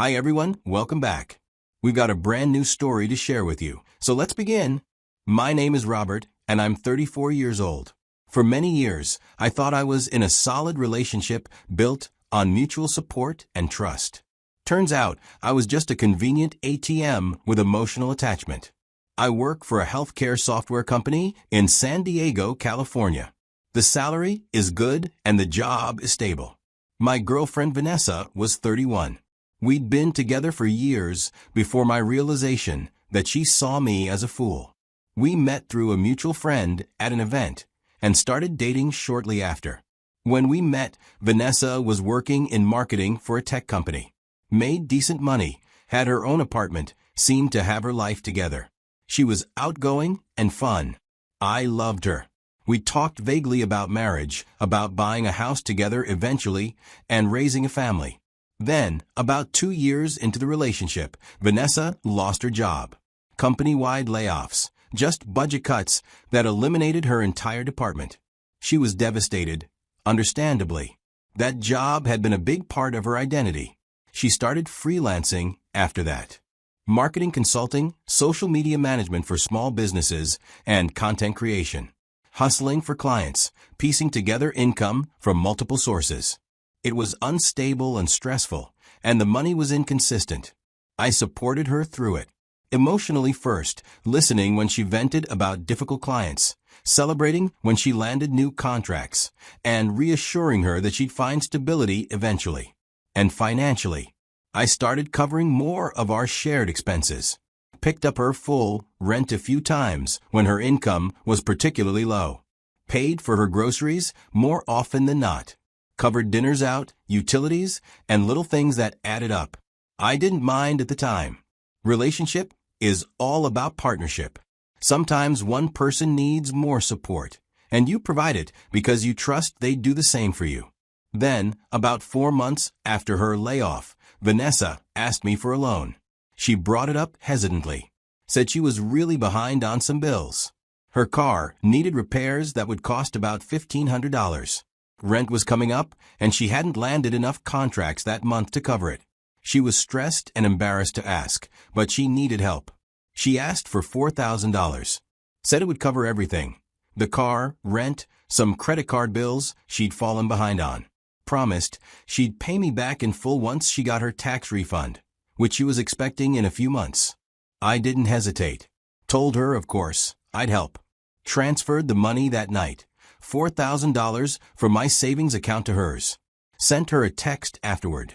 Hi everyone, welcome back. We've got a brand new story to share with you, so let's begin. My name is Robert, and I'm 34 years old. For many years, I thought I was in a solid relationship built on mutual support and trust. Turns out, I was just a convenient ATM with emotional attachment. I work for a healthcare software company in San Diego, California. The salary is good and the job is stable. My girlfriend Vanessa was 31. We'd been together for years before my realization that she saw me as a fool. We met through a mutual friend at an event and started dating shortly after. When we met, Vanessa was working in marketing for a tech company. Made decent money, had her own apartment, seemed to have her life together. She was outgoing and fun. I loved her. We talked vaguely about marriage, about buying a house together eventually, and raising a family. Then, about 2 years into the relationship, Vanessa lost her job. Company-wide layoffs, just budget cuts that eliminated her entire department. She was devastated, understandably. That job had been a big part of her identity. She started freelancing after that. Marketing consulting, social media management for small businesses, and content creation. Hustling for clients, piecing together income from multiple sources. It was unstable and stressful, and the money was inconsistent. I supported her through it. Emotionally first, listening when she vented about difficult clients, celebrating when she landed new contracts, and reassuring her that she'd find stability eventually. And financially, I started covering more of our shared expenses. Picked up her full rent a few times when her income was particularly low. Paid for her groceries more often than not. Covered dinners out, utilities, and little things that added up. I didn't mind at the time. Relationship is all about partnership. Sometimes one person needs more support, and you provide it because you trust they'd do the same for you. Then, about 4 months after her layoff, Vanessa asked me for a loan. She brought it up hesitantly. Said she was really behind on some bills. Her car needed repairs that would cost about $1,500. Rent was coming up, and she hadn't landed enough contracts that month to cover it. She was stressed and embarrassed to ask, but she needed help. She asked for $4,000. Said it would cover everything. The car, rent, some credit card bills she'd fallen behind on. Promised she'd pay me back in full once she got her tax refund, which she was expecting in a few months. I didn't hesitate. Told her, of course, I'd help. Transferred the money that night. $4,000 from my savings account to hers. Sent her a text afterward.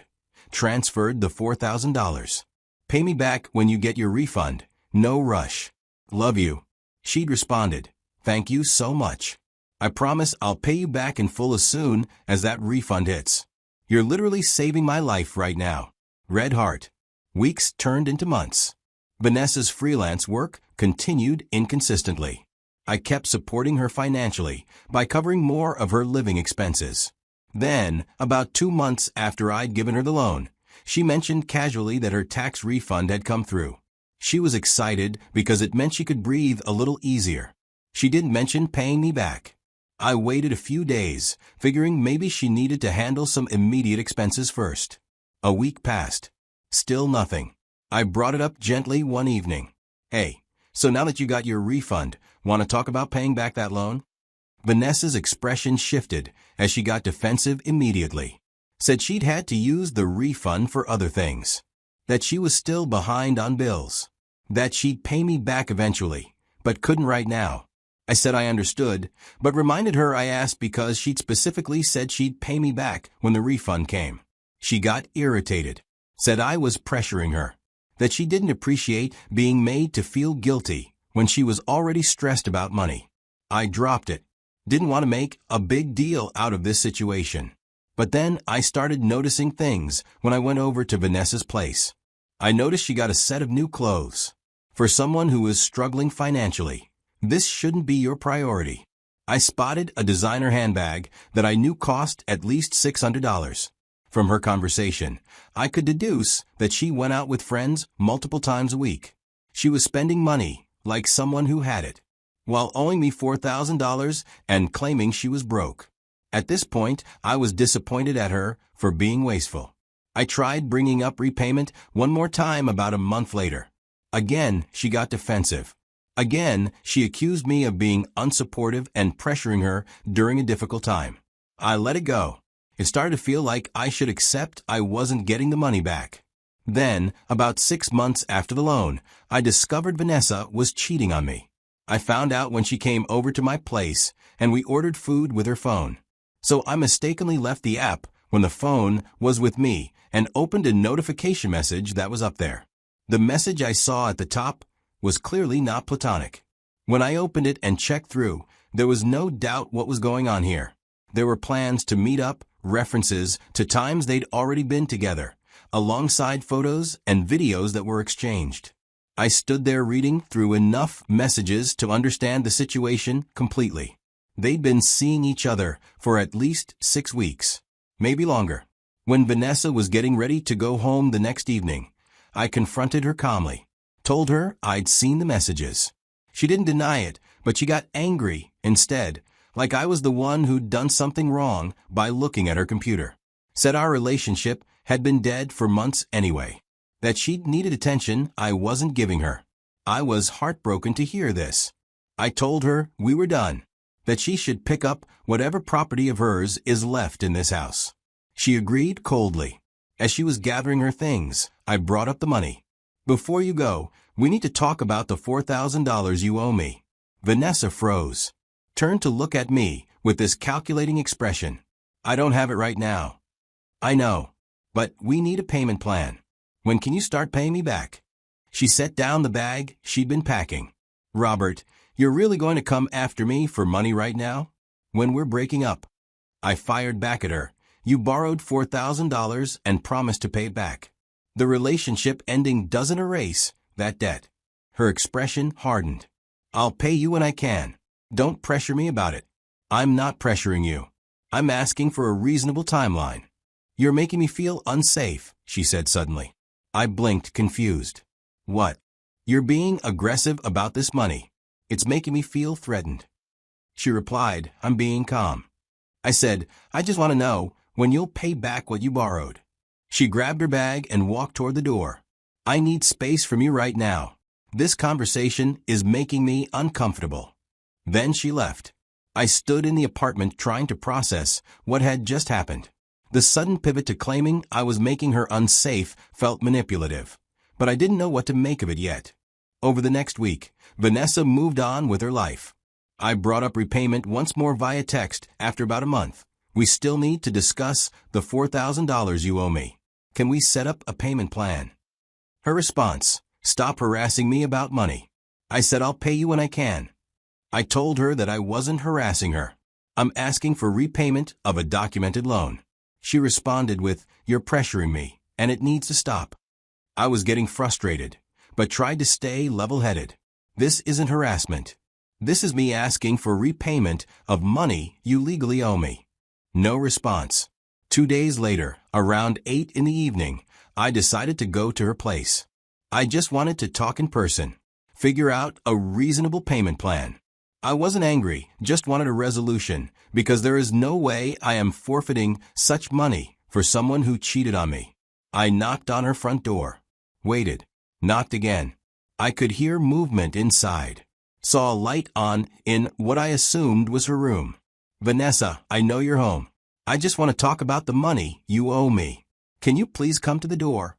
Transferred the $4,000. Pay me back when you get your refund. No rush. Love you. She'd responded, thank you so much. I promise I'll pay you back in full as soon as that refund hits. You're literally saving my life right now. Red heart. Weeks turned into months. Vanessa's freelance work continued inconsistently. I kept supporting her financially by covering more of her living expenses. Then, about 2 months after I'd given her the loan, she mentioned casually that her tax refund had come through. She was excited because it meant she could breathe a little easier. She didn't mention paying me back. I waited a few days, figuring maybe she needed to handle some immediate expenses first. A week passed. Still nothing. I brought it up gently one evening. Hey, so now that you got your refund, want to talk about paying back that loan? Vanessa's expression shifted as she got defensive immediately. Said she'd had to use the refund for other things. That she was still behind on bills. That she'd pay me back eventually, but couldn't right now. I said I understood, but reminded her I asked because she'd specifically said she'd pay me back when the refund came. She got irritated. Said I was pressuring her. That she didn't appreciate being made to feel guilty when she was already stressed about money. I dropped it. Didn't want to make a big deal out of this situation. But then I started noticing things when I went over to Vanessa's place. I noticed she got a set of new clothes. For someone who is struggling financially, this shouldn't be your priority. I spotted a designer handbag that I knew cost at least $600. From her conversation, I could deduce that she went out with friends multiple times a week. She was spending money like someone who had it, while owing me $4,000 and claiming she was broke. At this point, I was disappointed at her for being wasteful. I tried bringing up repayment one more time about a month later. Again, she got defensive. Again, she accused me of being unsupportive and pressuring her during a difficult time. I let it go. It started to feel like I should accept I wasn't getting the money back. Then, about 6 months after the loan, I discovered Vanessa was cheating on me. I found out when she came over to my place, and we ordered food with her phone. So I mistakenly left the app when the phone was with me and opened a notification message that was up there. The message I saw at the top was clearly not platonic. When I opened it and checked through, there was no doubt what was going on here. There were plans to meet up, references to times they'd already been together, alongside photos and videos that were exchanged. I stood there reading through enough messages to understand the situation completely. They'd been seeing each other for at least 6 weeks, maybe longer. When Vanessa was getting ready to go home the next evening, I confronted her calmly, told her I'd seen the messages. She didn't deny it, but she got angry instead, like I was the one who'd done something wrong by looking at her computer. Said our relationship had been dead for months anyway, that she needed attention I wasn't giving her. I was heartbroken to hear this. I told her we were done, that she should pick up whatever property of hers is left in this house. She agreed coldly. As she was gathering her things, I brought up the money. Before you go, we need to talk about the $4,000 you owe me. Vanessa froze, turned to look at me with this calculating expression. I don't have it right now. I know, but we need a payment plan. When can you start paying me back? She set down the bag she'd been packing. Robert, you're really going to come after me for money right now? When we're breaking up? I fired back at her. You borrowed $4,000 and promised to pay it back. The relationship ending doesn't erase that debt. Her expression hardened. I'll pay you when I can. Don't pressure me about it. I'm not pressuring you. I'm asking for a reasonable timeline. You're making me feel unsafe, she said suddenly. I blinked, confused. What? You're being aggressive about this money. It's making me feel threatened. She replied, I'm being calm. I said, I just want to know when you'll pay back what you borrowed. She grabbed her bag and walked toward the door. I need space from you right now. This conversation is making me uncomfortable. Then she left. I stood in the apartment trying to process what had just happened. The sudden pivot to claiming I was making her unsafe felt manipulative, but I didn't know what to make of it yet. Over the next week, Vanessa moved on with her life. I brought up repayment once more via text after about a month. We still need to discuss the $4,000 you owe me. Can we set up a payment plan? Her response, stop harassing me about money. I said I'll pay you when I can. I told her that I wasn't harassing her. I'm asking for repayment of a documented loan. She responded with, you're pressuring me, and it needs to stop. I was getting frustrated, but tried to stay level-headed. This isn't harassment. This is me asking for repayment of money you legally owe me. No response. 2 days later, around 8 in the evening, I decided to go to her place. I just wanted to talk in person, figure out a reasonable payment plan. I wasn't angry, just wanted a resolution, because there is no way I am forfeiting such money for someone who cheated on me. I knocked on her front door, waited, knocked again. I could hear movement inside. Saw a light on in what I assumed was her room. Vanessa, I know you're home. I just want to talk about the money you owe me. Can you please come to the door?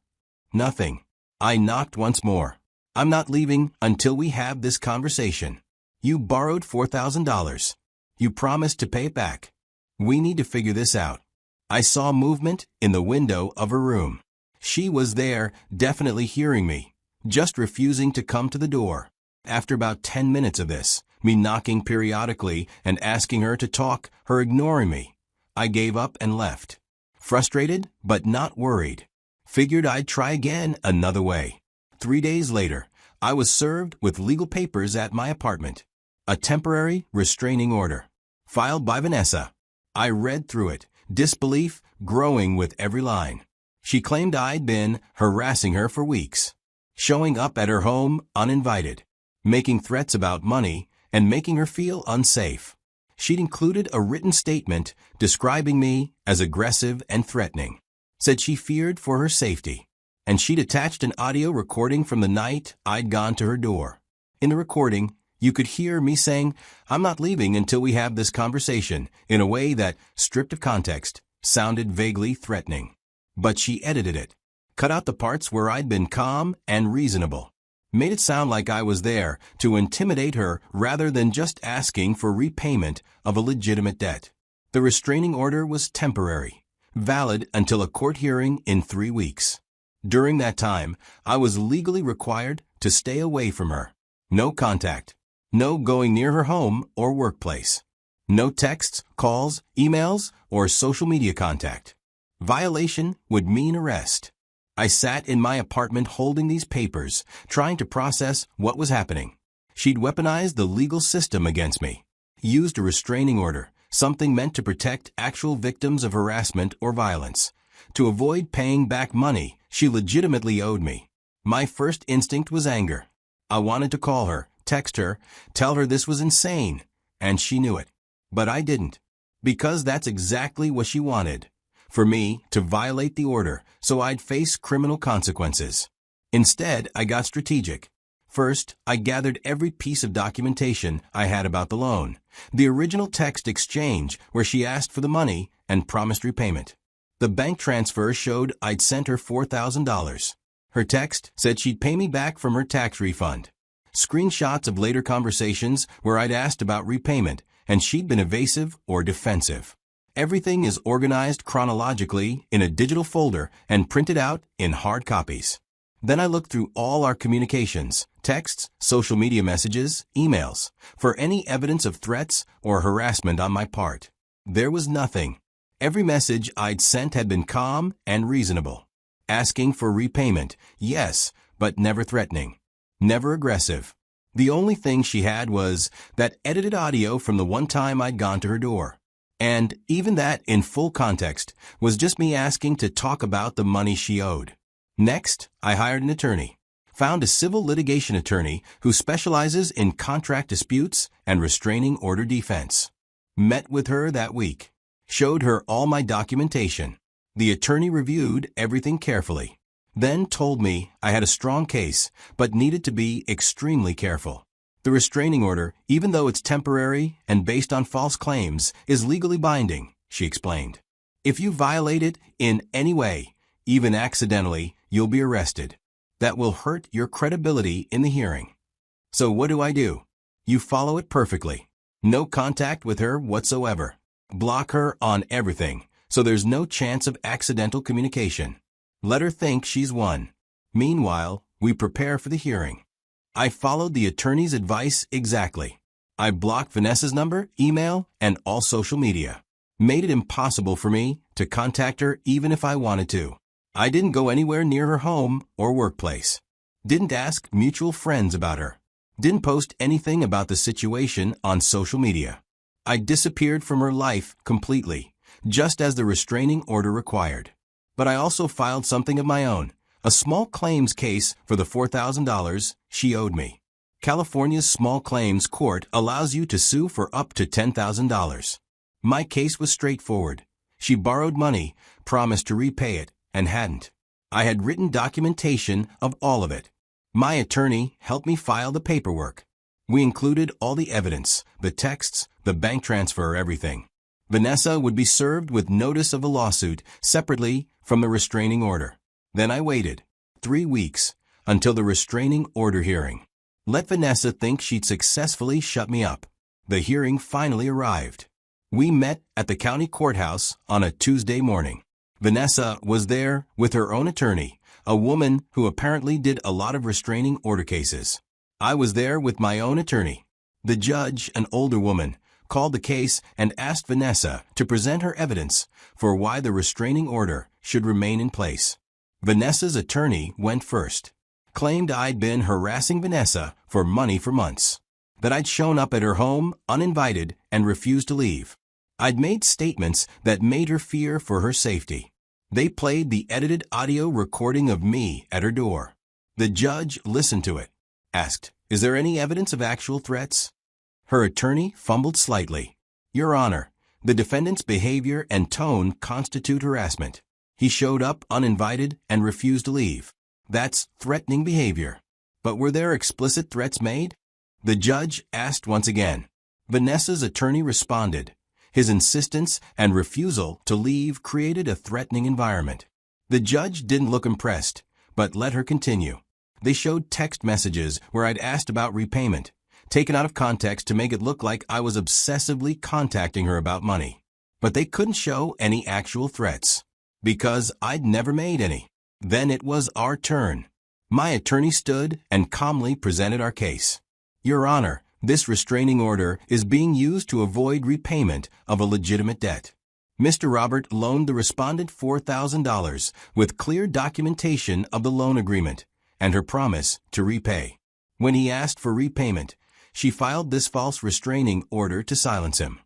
Nothing. I knocked once more. I'm not leaving until we have this conversation. You borrowed $4,000. You promised to pay it back. We need to figure this out. I saw movement in the window of her room. She was there, definitely hearing me, just refusing to come to the door. After about 10 minutes of this, me knocking periodically and asking her to talk, her ignoring me, I gave up and left. Frustrated, but not worried. Figured I'd try again another way. 3 days later, I was served with legal papers at my apartment. A temporary restraining order, filed by Vanessa. I read through it, disbelief growing with every line. She claimed I'd been harassing her for weeks, showing up at her home uninvited, making threats about money, and making her feel unsafe. She'd included a written statement describing me as aggressive and threatening. said she feared for her safety, and she'd attached an audio recording from the night I'd gone to her door. In the recording, you could hear me saying, "I'm not leaving until we have this conversation," in a way that, stripped of context, sounded vaguely threatening. But she edited it, cut out the parts where I'd been calm and reasonable, made it sound like I was there to intimidate her rather than just asking for repayment of a legitimate debt. The restraining order was temporary, valid until a court hearing in 3 weeks. During that time, I was legally required to stay away from her. No contact. No going near her home or workplace. No texts, calls, emails, or social media contact. Violation would mean arrest. I sat in my apartment holding these papers, trying to process what was happening. She'd weaponized the legal system against me, used a restraining order, something meant to protect actual victims of harassment or violence, to avoid paying back money she legitimately owed me. My first instinct was anger. I wanted to call her, text her, tell her this was insane, and she knew it. But I didn't, because that's exactly what she wanted. For me to violate the order so I'd face criminal consequences. Instead, I got strategic. First, I gathered every piece of documentation I had about the loan, the original text exchange where she asked for the money and promised repayment. The bank transfer showed I'd sent her $4,000. Her text said she'd pay me back from her tax refund. Screenshots of later conversations where I'd asked about repayment and she'd been evasive or defensive. Everything is organized chronologically in a digital folder and printed out in hard copies. Then I looked through all our communications, texts, social media messages, emails, for any evidence of threats or harassment on my part. There was nothing. Every message I'd sent had been calm and reasonable. Asking for repayment, yes, but never threatening. Never aggressive. The only thing she had was that edited audio from the one time I'd gone to her door. And even that, in full context, was just me asking to talk about the money she owed. Next, I hired an attorney. Found a civil litigation attorney who specializes in contract disputes and restraining order defense. Met with her that week. Showed her all my documentation. The attorney reviewed everything carefully. Then told me I had a strong case, but needed to be extremely careful. The restraining order, even though it's temporary and based on false claims, is legally binding, she explained. If you violate it in any way, even accidentally, you'll be arrested. That will hurt your credibility in the hearing. So what do? You follow it perfectly. No contact with her whatsoever. Block her on everything, so there's no chance of accidental communication. Let her think she's won. Meanwhile, we prepare for the hearing. I followed the attorney's advice exactly. I blocked Vanessa's number, email, and all social media. Made it impossible for me to contact her even if I wanted to. I didn't go anywhere near her home or workplace. Didn't ask mutual friends about her. Didn't post anything about the situation on social media. I disappeared from her life completely, just as the restraining order required. But I also filed something of my own. A small claims case for the $4,000 she owed me. California's small claims court allows you to sue for up to $10,000. My case was straightforward. She borrowed money, promised to repay it, and hadn't. I had written documentation of all of it. My attorney helped me file the paperwork. We included all the evidence, the texts, the bank transfer, everything. Vanessa would be served with notice of a lawsuit separately from the restraining order. Then I waited 3 weeks until the restraining order hearing. Let Vanessa think she'd successfully shut me up. The hearing finally arrived. We met at the county courthouse on a Tuesday morning. Vanessa was there with her own attorney, a woman who apparently did a lot of restraining order cases. I was there with my own attorney. The judge, an older woman, called the case and asked Vanessa to present her evidence for why the restraining order should remain in place. Vanessa's attorney went first. Claimed I'd been harassing Vanessa for money for months. That I'd shown up at her home uninvited and refused to leave. I'd made statements that made her fear for her safety. They played the edited audio recording of me at her door. The judge listened to it. Asked, "Is there any evidence of actual threats?" Her attorney fumbled slightly. "Your Honor, the defendant's behavior and tone constitute harassment. He showed up uninvited and refused to leave. That's threatening behavior. But were there explicit threats made? The judge asked once again. Vanessa's attorney responded. His insistence and refusal to leave created a threatening environment. The judge didn't look impressed, but let her continue. They showed text messages where I'd asked about repayment, taken out of context to make it look like I was obsessively contacting her about money. But they couldn't show any actual threats, because I'd never made any. Then it was our turn. My attorney stood and calmly presented our case. Your Honor, this restraining order is being used to avoid repayment of a legitimate debt. Mr. Robert loaned the respondent $4,000 with clear documentation of the loan agreement and her promise to repay. When he asked for repayment, she filed this false restraining order to silence him.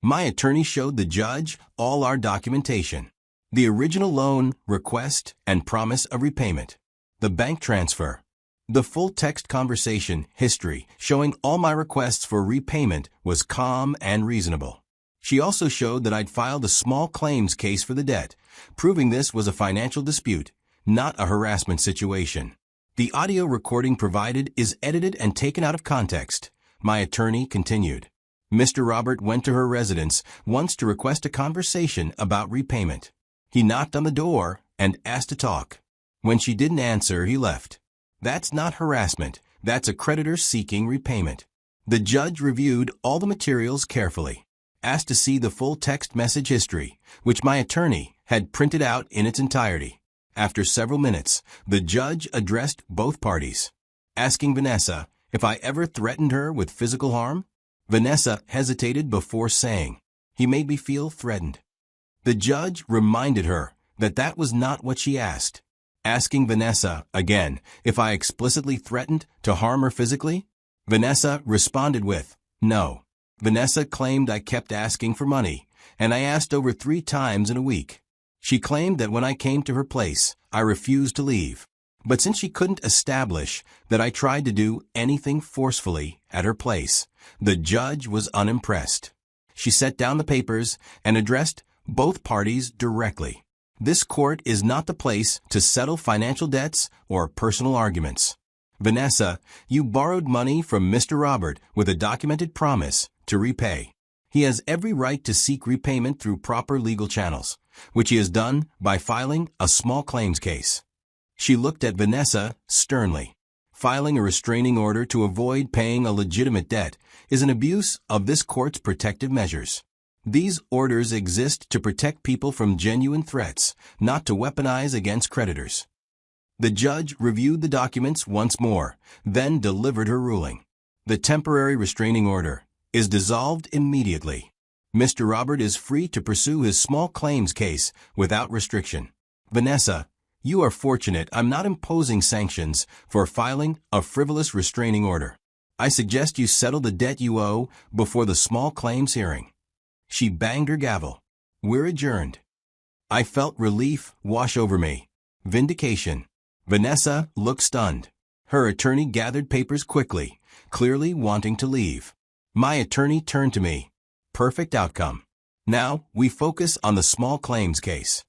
My attorney showed the judge all our documentation: the original loan request and promise of repayment, the bank transfer, the full text conversation history showing all my requests for repayment was calm and reasonable. She also showed that I'd filed a small claims case for the debt, proving this was a financial dispute, not a harassment situation. The audio recording provided is edited and taken out of context. My attorney continued. Mr. Robert went to her residence once to request a conversation about repayment. He knocked on the door and asked to talk. When she didn't answer, he left. That's not harassment. That's a creditor seeking repayment. The judge reviewed all the materials carefully, asked to see the full text message history, which my attorney had printed out in its entirety. After several minutes, the judge addressed both parties, asking Vanessa if I ever threatened her with physical harm. Vanessa hesitated before saying, "He made me feel threatened." The judge reminded her that that was not what she asked, asking Vanessa again if I explicitly threatened to harm her physically. Vanessa responded with, "No." Vanessa claimed I kept asking for money, and I asked over 3 times in a week. She claimed that when I came to her place, I refused to leave. But since she couldn't establish that I tried to do anything forcefully at her place, the judge was unimpressed. She set down the papers and addressed both parties directly. This court is not the place to settle financial debts or personal arguments. Vanessa, you borrowed money from Mr. Robert with a documented promise to repay. He has every right to seek repayment through proper legal channels, which he has done by filing a small claims case. She looked at Vanessa sternly. Filing a restraining order to avoid paying a legitimate debt is an abuse of this court's protective measures. These orders exist to protect people from genuine threats, not to weaponize against creditors. The judge reviewed the documents once more, then delivered her ruling. The temporary restraining order is dissolved immediately. Mr. Robert is free to pursue his small claims case without restriction. Vanessa, you are fortunate I'm not imposing sanctions for filing a frivolous restraining order. I suggest you settle the debt you owe before the small claims hearing. She banged her gavel. We're adjourned. I felt relief wash over me. Vindication. Vanessa looked stunned. Her attorney gathered papers quickly, clearly wanting to leave. My attorney turned to me. Perfect outcome. Now we focus on the small claims case.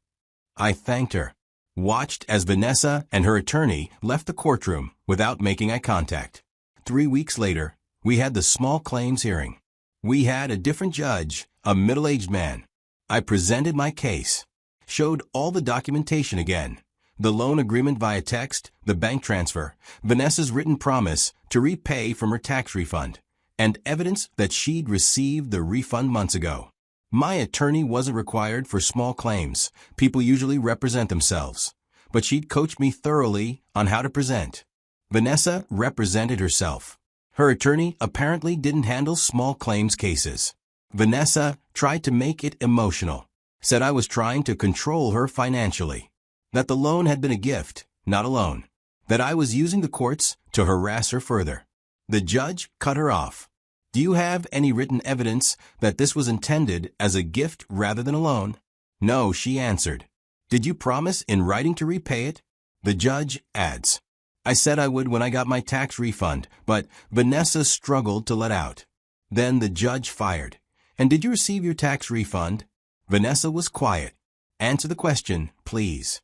I thanked her, watched as Vanessa and her attorney left the courtroom without making eye contact. 3 weeks later, we had the small claims hearing. We had a different judge, a middle-aged man. I presented my case, showed all the documentation again, the loan agreement via text, the bank transfer, Vanessa's written promise to repay from her tax refund, and evidence that she'd received the refund months ago. My attorney wasn't required for small claims. People usually represent themselves. But she'd coached me thoroughly on how to present. Vanessa represented herself. Her attorney apparently didn't handle small claims cases. Vanessa tried to make it emotional, said I was trying to control her financially, that the loan had been a gift, not a loan, that I was using the courts to harass her further. The judge cut her off. Do you have any written evidence that this was intended as a gift rather than a loan? No, she answered. Did you promise in writing to repay it? The judge adds. I said I would when I got my tax refund, but Vanessa struggled to let out. Then the judge fired. And did you receive your tax refund? Vanessa was quiet. Answer the question, please.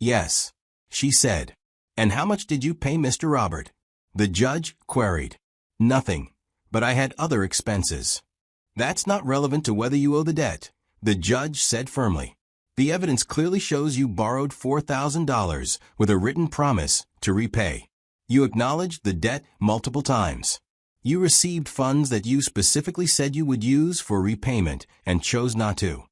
Yes, she said. And how much did you pay Mr. Robert? The judge queried. Nothing, but I had other expenses. That's not relevant to whether you owe the debt, the judge said firmly. The evidence clearly shows you borrowed $4,000 with a written promise to repay. You acknowledged the debt multiple times. You received funds that you specifically said you would use for repayment and chose not to.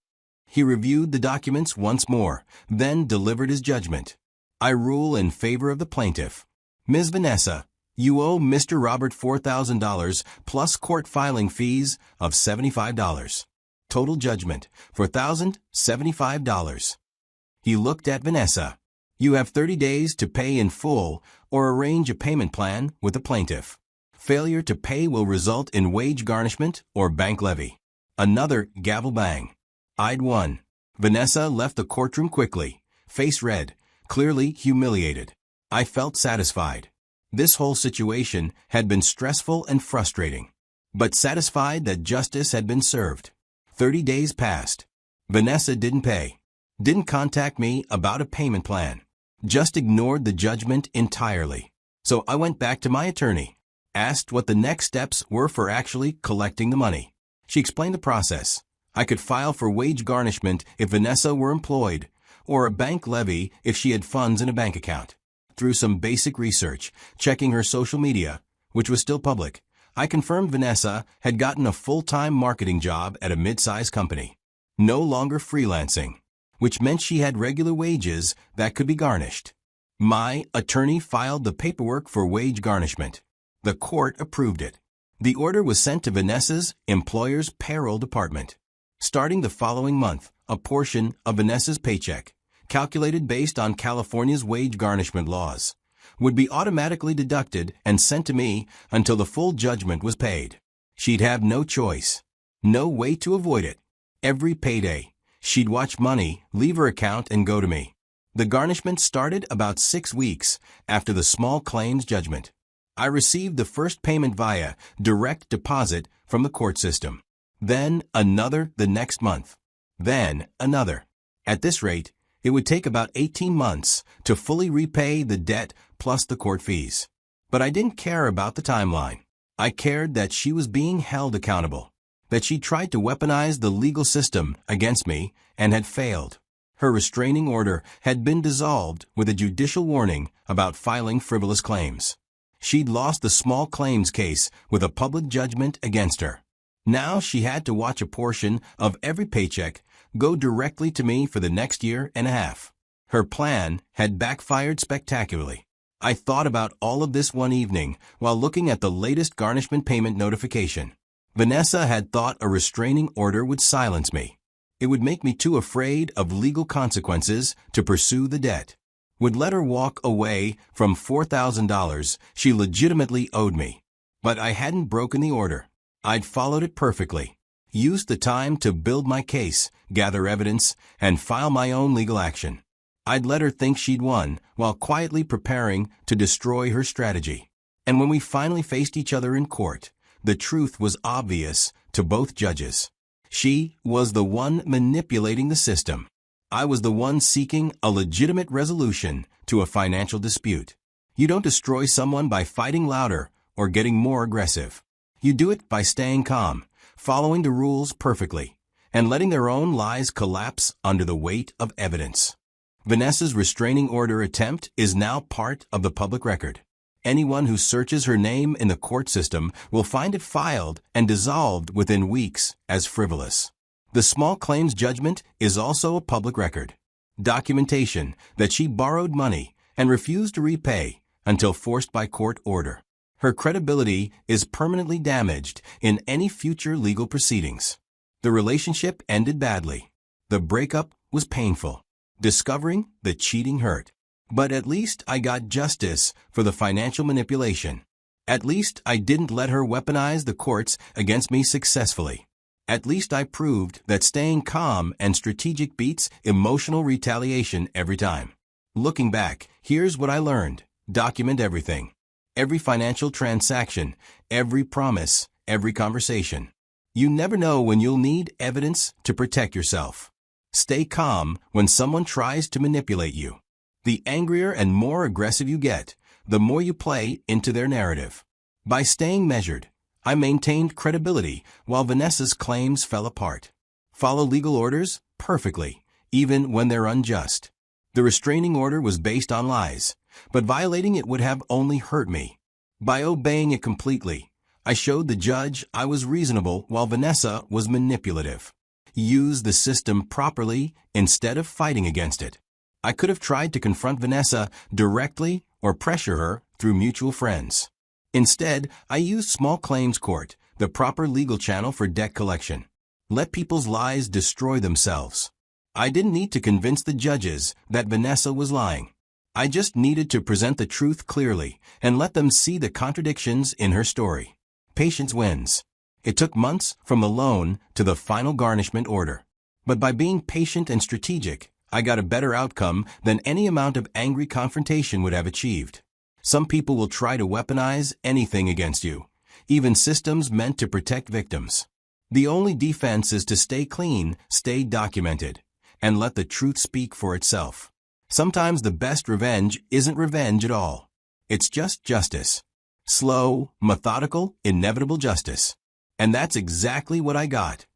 He reviewed the documents once more, then delivered his judgment. I rule in favor of the plaintiff. Ms. Vanessa, you owe Mr. Robert $4,000 plus court filing fees of $75. Total judgment, $4,075. He looked at Vanessa. You have 30 days to pay in full or arrange a payment plan with the plaintiff. Failure to pay will result in wage garnishment or bank levy. Another gavel bang. I'd won. Vanessa left the courtroom quickly, face red, clearly humiliated. I felt satisfied. This whole situation had been stressful and frustrating, but satisfied that justice had been served. 30 days passed. Vanessa didn't pay, didn't contact me about a payment plan, just ignored the judgment entirely. So I went back to my attorney, asked what the next steps were for actually collecting the money. She explained the process. I could file for wage garnishment if Vanessa were employed, or a bank levy if she had funds in a bank account. Through some basic research, checking her social media, which was still public, I confirmed Vanessa had gotten a full-time marketing job at a mid-sized company. No longer freelancing, which meant she had regular wages that could be garnished. My attorney filed the paperwork for wage garnishment. The court approved it. The order was sent to Vanessa's employer's payroll department. Starting the following month, a portion of Vanessa's paycheck, calculated based on California's wage garnishment laws, would be automatically deducted and sent to me until the full judgment was paid. She'd have no choice, no way to avoid it. Every payday, she'd watch money leave her account and go to me. The garnishment started about 6 weeks after the small claims judgment. I received the first payment via direct deposit from the court system. Then another the next month. Then another. At this rate, it would take about 18 months to fully repay the debt plus the court fees. But I didn't care about the timeline. I cared that she was being held accountable, that she tried to weaponize the legal system against me and had failed. Her restraining order had been dissolved with a judicial warning about filing frivolous claims. She'd lost the small claims case with a public judgment against her. Now she had to watch a portion of every paycheck go directly to me for the next year and a half. Her plan had backfired spectacularly. I thought about all of this one evening while looking at the latest garnishment payment notification. Vanessa had thought a restraining order would silence me. It would make me too afraid of legal consequences to pursue the debt. Would let her walk away from $4,000 she legitimately owed me. But I hadn't broken the order. I'd followed it perfectly, used the time to build my case, gather evidence, and file my own legal action. I'd let her think she'd won while quietly preparing to destroy her strategy. And when we finally faced each other in court, the truth was obvious to both judges. She was the one manipulating the system. I was the one seeking a legitimate resolution to a financial dispute. You don't destroy someone by fighting louder or getting more aggressive. You do it by staying calm, following the rules perfectly, and letting their own lies collapse under the weight of evidence. Vanessa's restraining order attempt is now part of the public record. Anyone who searches her name in the court system will find it filed and dissolved within weeks as frivolous. The small claims judgment is also a public record. Documentation that she borrowed money and refused to repay until forced by court order. Her credibility is permanently damaged in any future legal proceedings. The relationship ended badly. The breakup was painful. Discovering the cheating hurt. But at least I got justice for the financial manipulation. At least I didn't let her weaponize the courts against me successfully. At least I proved that staying calm and strategic beats emotional retaliation every time. Looking back, here's what I learned. Document everything. Every financial transaction, every promise, every conversation. You never know when you'll need evidence to protect yourself. Stay calm when someone tries to manipulate you. The angrier and more aggressive you get, the more you play into their narrative. By staying measured, I maintained credibility while Vanessa's claims fell apart. Follow legal orders? Perfectly, even when they're unjust. The restraining order was based on lies, but violating it would have only hurt me. By obeying it completely, I showed the judge I was reasonable while Vanessa was manipulative. Use the system properly instead of fighting against it. I could have tried to confront Vanessa directly or pressure her through mutual friends. Instead, I used small claims court, the proper legal channel for debt collection. Let people's lies destroy themselves. I didn't need to convince the judges that Vanessa was lying. I just needed to present the truth clearly and let them see the contradictions in her story. Patience wins. It took months from the loan to the final garnishment order. But by being patient and strategic, I got a better outcome than any amount of angry confrontation would have achieved. Some people will try to weaponize anything against you, even systems meant to protect victims. The only defense is to stay clean, stay documented, and let the truth speak for itself. Sometimes the best revenge isn't revenge at all. It's just justice. Slow, methodical, inevitable justice. And that's exactly what I got.